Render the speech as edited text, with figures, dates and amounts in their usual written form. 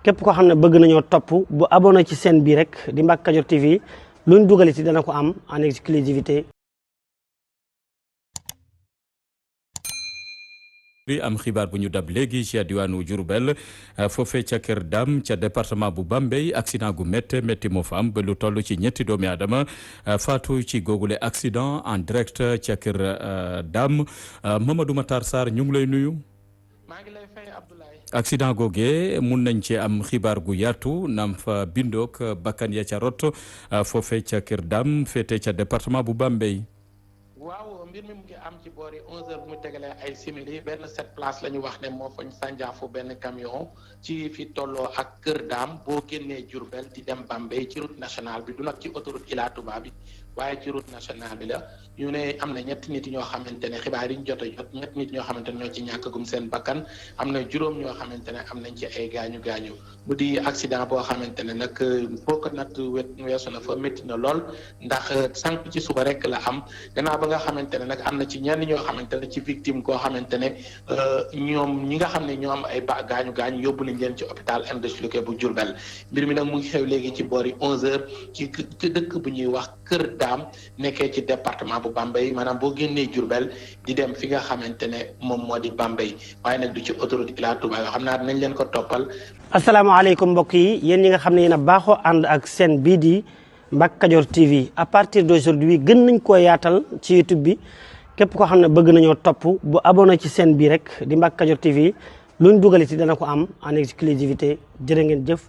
képp koo xam ne bëgg nañoo topp bu abonné ci chaîne bi rek di Mbacke Kadior TV luñ dugaliti dana ko am en exclusivité. am xibaar bu ñu dab léegi ci diwaanu Diourbel foofee ca Kër Dame ca département bu Bambay accident gu métti moo fa am ba lu toll ci ñetti doomi Adama fatou ci googule accident en direct ca Kër Dame Mamadou Matar Sarr ñu ngi lay nuyu. maa ngi lay fay Abdoulaye. accident googee mun nañ ci am xibaar gu yaatu nam fa bindook bakkan ya ca rot foofee ca Kër Dame féete ca département bu Bambey. waaw mbir mi mu ngi am ci boori 11h bu mu tegalee ay simili benn 7 place la ñu wax ne moo fañ sànjaafu benn camion ci fi tolloo ak Kër Dame boo génnee Diourbel di dem Bambey ci route nationale bi du nag ci autoroute Ila Touba bi waaye ci route nationale bi la ñu ne am na ñetti nit ñoo xamante ne xibaar yi ñu jot a jot ñetti nit ñoo xamante ne ñoo ci ñàkkagum seen bakkan am na juróom ñoo xamante ne am nañ ci ay gaañu mu di accident boo xamante ne nag boo ko natt weesu na fa métti na lool ndax sànq ci suba rek la am gannaaw ba nga xamante ne nag am na ci ñenn ñoo xamante ne ci victime koo xamante ne ñoom ñi nga xam ne ñoo am ay gaañu yóbbu nañ leen ci hôpital Indus bu Diourbel mbir mi nag mu ngi xew léegi ci boori 11h ci dëkk bu ñuy wax Kër Dame nekkee ci département bu Bambey maanaam boo génnee Diourbel di dem fi nga xamante ne moom moo di Bambey waaye nag du ci autoroute Ila Touba yoo xam naa dinañ leen ko toppal. asalaamaaleykum mbokk yi yéen ñi nga xam ne yéen a baaxoo ànd ak seen bii di Mbacke Kadior TV à partir d'aujourd'hui gën nañ koo yaatal ci YouTube bi képp koo xam ne bëgg nañoo topp bu abonné ci chaîne bi rek di Mbacke Kadior TV luñ dugaliti dana ko am en exclusivité jërë ngeen jëf.